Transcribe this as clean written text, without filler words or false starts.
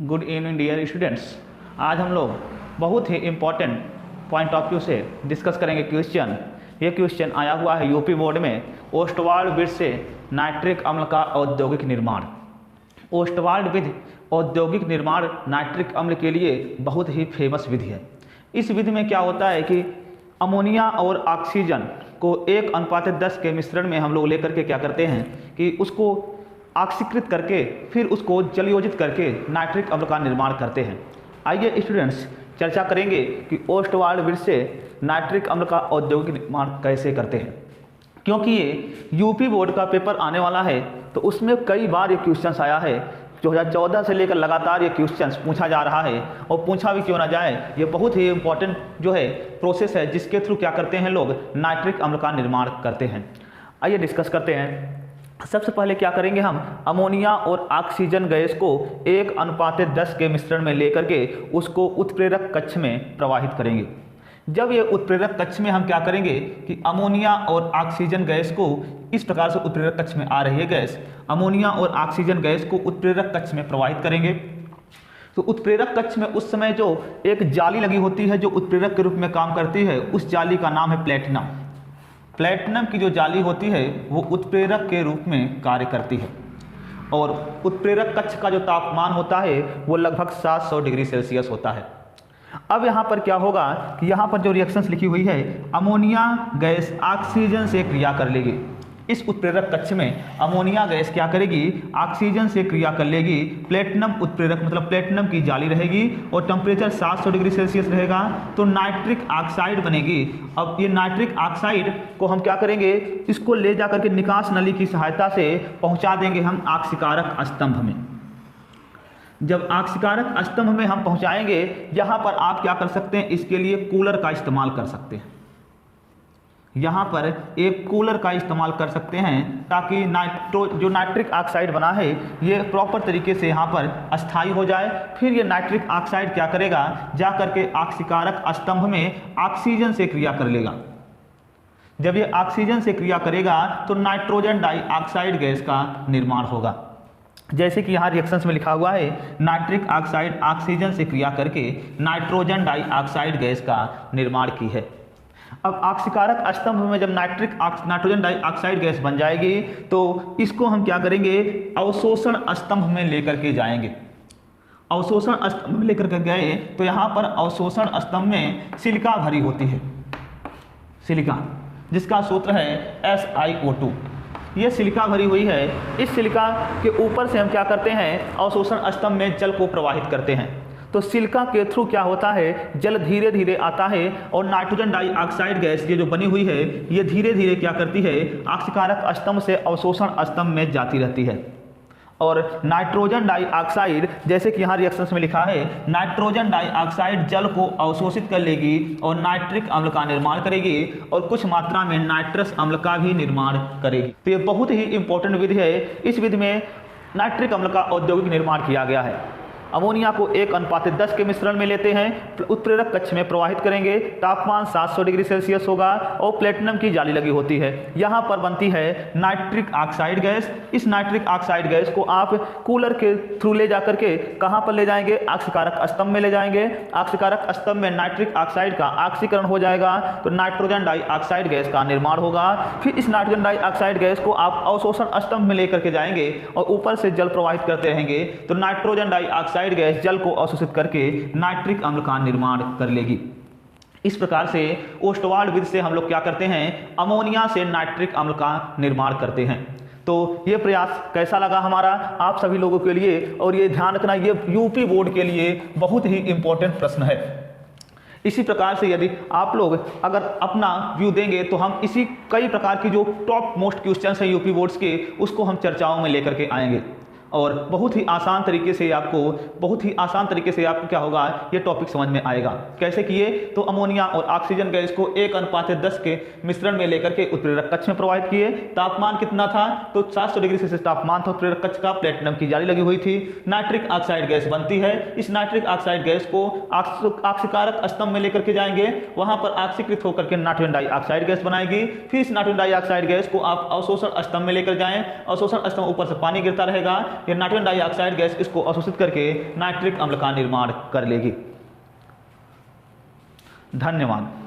Good evening dear students. आज हम लोग बहुत ही इम्पॉर्टेंट पॉइंट ऑफ व्यू से डिस्कस करेंगे क्वेश्चन। ये क्वेश्चन आया हुआ है यूपी बोर्ड में, ओस्टवाल्ड विधि से नाइट्रिक अम्ल का औद्योगिक निर्माण। ओस्टवाल्ड विधि औद्योगिक निर्माण नाइट्रिक अम्ल के लिए बहुत ही फेमस विधि है। इस विधि में क्या होता है कि अमोनिया और ऑक्सीजन को 1:10 के मिश्रण में हम लोग लेकर के क्या करते हैं कि उसको ऑक्सीकृत करके फिर उसको जलयोजित करके नाइट्रिक अम्ल का निर्माण करते हैं। आइए स्टूडेंट्स चर्चा करेंगे कि ओस्टवाल्ड विधि से नाइट्रिक अम्ल का औद्योगिक निर्माण कैसे करते हैं। क्योंकि ये यूपी बोर्ड का पेपर आने वाला है तो उसमें कई बार ये क्वेश्चंस आया है। 2014 से लेकर लगातार ये क्वेश्चंस पूछा जा रहा है और पूछा भी क्यों ना जाए, ये बहुत ही इम्पोर्टेंट जो है प्रोसेस है जिसके थ्रू क्या करते हैं लोग नाइट्रिक अम्ल का निर्माण करते हैं। आइए डिस्कस करते हैं। सबसे पहले क्या करेंगे, हम अमोनिया और ऑक्सीजन गैस को 1:10 के मिश्रण में लेकर के उसको उत्प्रेरक कक्ष में प्रवाहित करेंगे। जब ये उत्प्रेरक कक्ष में हम क्या करेंगे कि अमोनिया और ऑक्सीजन गैस को इस प्रकार से उत्प्रेरक कक्ष में आ रही है गैस, अमोनिया और ऑक्सीजन गैस को उत्प्रेरक कक्ष में प्रवाहित करेंगे। तो उत्प्रेरक कक्ष में उस समय जो एक जाली लगी होती है जो उत्प्रेरक के रूप में काम करती है, उस जाली का नाम है प्लेटिनम। प्लेटिनम की जो जाली होती है वो उत्प्रेरक के रूप में कार्य करती है और उत्प्रेरक कक्ष का जो तापमान होता है वो लगभग 700 डिग्री सेल्सियस होता है। अब यहाँ पर क्या होगा कि यहाँ पर जो रिएक्शंस लिखी हुई है, अमोनिया गैस ऑक्सीजन से क्रिया कर लेगी। इस उत्प्रेरक कक्ष में अमोनिया गैस क्या करेगी, ऑक्सीजन से क्रिया कर लेगी। प्लेटिनम उत्प्रेरक मतलब प्लेटिनम की जाली रहेगी और टेम्परेचर 700 डिग्री सेल्सियस रहेगा तो नाइट्रिक ऑक्साइड बनेगी। अब ये नाइट्रिक ऑक्साइड को हम क्या करेंगे, इसको ले जाकर के निकास नली की सहायता से पहुंचा देंगे हम ऑक्सीकारक स्तंभ में। जब ऑक्सीकारक स्तंभ में हम पहुंचाएंगे, यहाँ पर आप क्या कर सकते हैं, इसके लिए कूलर का इस्तेमाल कर सकते हैं। यहाँ पर एक कूलर का इस्तेमाल कर सकते हैं ताकि जो नाइट्रिक ऑक्साइड बना है ये प्रॉपर तरीके से यहाँ पर अस्थायी हो जाए। फिर ये नाइट्रिक ऑक्साइड क्या करेगा, जा करके ऑक्सीकारक स्तंभ में ऑक्सीजन से क्रिया कर लेगा। जब ये ऑक्सीजन से क्रिया करेगा तो नाइट्रोजन डाइऑक्साइड गैस का निर्माण होगा। जैसे कि यहाँ रिएक्शंस में लिखा हुआ है, नाइट्रिक ऑक्साइड ऑक्सीजन से क्रिया करके नाइट्रोजन डाइऑक्साइड गैस का निर्माण की है। अब ऑक्सीकारक स्तंभ में जब नाइट्रोजन डाइऑक्साइड गैस बन जाएगी तो इसको हम क्या करेंगे, अवशोषण स्तंभ में लेकर के जाएंगे। अवशोषण स्तंभ में लेकर के गए तो यहाँ पर अवशोषण स्तंभ में सिलिका भरी होती है, सिलिका जिसका सूत्र है SiO2। ये सिलिका भरी हुई है। इस सिलिका के ऊपर से हम क्या करते हैं, अवशोषण स्तंभ में जल को प्रवाहित करते हैं। तो सिलिका के थ्रू क्या होता है, जल धीरे धीरे आता है और नाइट्रोजन डाइऑक्साइड गैस ये जो बनी हुई है ये धीरे धीरे क्या करती है, ऑक्सीकारक स्तंभ से अवशोषण स्तंभ में जाती रहती है। और नाइट्रोजन डाइऑक्साइड, जैसे कि यहाँ रिएक्शंस में लिखा है, नाइट्रोजन डाइऑक्साइड जल को अवशोषित कर लेगी और नाइट्रिक अम्ल का निर्माण करेगी और कुछ मात्रा में नाइट्रस अम्ल का भी निर्माण करेगी। तो ये बहुत ही इंपॉर्टेंट विधि है। इस विधि में नाइट्रिक अम्ल का औद्योगिक निर्माण किया गया है। अमोनिया को 1:10 के मिश्रण में लेते हैं, उत्प्रेरक कक्ष में प्रवाहित करेंगे, तापमान 700 डिग्री सेल्सियस होगा और प्लेटिनम की जाली लगी होती है। यहाँ पर बनती है नाइट्रिक ऑक्साइड गैस। इस नाइट्रिक ऑक्साइड गैस को आप कूलर के थ्रू ले जाकर के कहाँ पर ले जाएंगे, ऑक्सीकारक स्तंभ में ले जाएंगे। ऑक्सीकारक स्तंभ में नाइट्रिक ऑक्साइड का ऑक्सीकरण हो जाएगा तो नाइट्रोजन डाइऑक्साइड गैस का निर्माण होगा। फिर इस नाइट्रोजन डाइऑक्साइड गैस को आप अवशोषण स्तंभ में लेकर के जाएंगे और ऊपर से जल प्रवाहित करते रहेंगे तो नाइट्रोजन डाइऑक्साइड गैस जल को अवशोषित करके नाइट्रिक अम्ल का निर्माण कर लेगी। इस प्रकार से ओस्टवाल्ड विधि से हम लोग क्या करते हैं, अमोनिया से नाइट्रिक अम्ल का निर्माण करते हैं। तो ये प्रयास कैसा लगा हमारा आप सभी लोगों के लिए, और ये ध्यान रखना ये यूपी बोर्ड के लिए बहुत ही इंपॉर्टेंट प्रश्न है। इसी प्रकार से यदि आप लोग अगर अपना व्यू देंगे तो हम इसी कई प्रकार की जो टॉप मोस्ट क्वेश्चंस है यूपी बोर्ड्स के, उसको हम चर्चाओं में लेकर के आएंगे और बहुत ही आसान तरीके से आपको क्या होगा, ये टॉपिक समझ में आएगा। कैसे किए, तो अमोनिया और ऑक्सीजन गैस को 1:10 के मिश्रण में लेकर के उत्प्रेरक कक्ष में प्रवाहित किए। तापमान कितना था, तो 700 डिग्री सेल्सियस तापमान था उत्प्रेरक कक्ष का। प्लेटिनम की जाली लगी हुई थी। नाइट्रिक ऑक्साइड गैस बनती है। इस नाइट्रिक ऑक्साइड गैस को ऑक्सीकारक स्तंभ में लेकर के जाएंगे, वहां पर ऑक्सीकृत होकर के नाइट्रोजन डाइऑक्साइड गैस बनाएगी। फिर इस नाइट्रोजन डाइऑक्साइड गैस को आप अवशोषण स्तंभ में लेकर जाएं, अवशोषण स्तंभ ऊपर से पानी गिरता रहेगा, ये नाइट्रोजन डाइऑक्साइड गैस इसको अवशोषित करके नाइट्रिक अम्ल का निर्माण कर लेगी। धन्यवाद।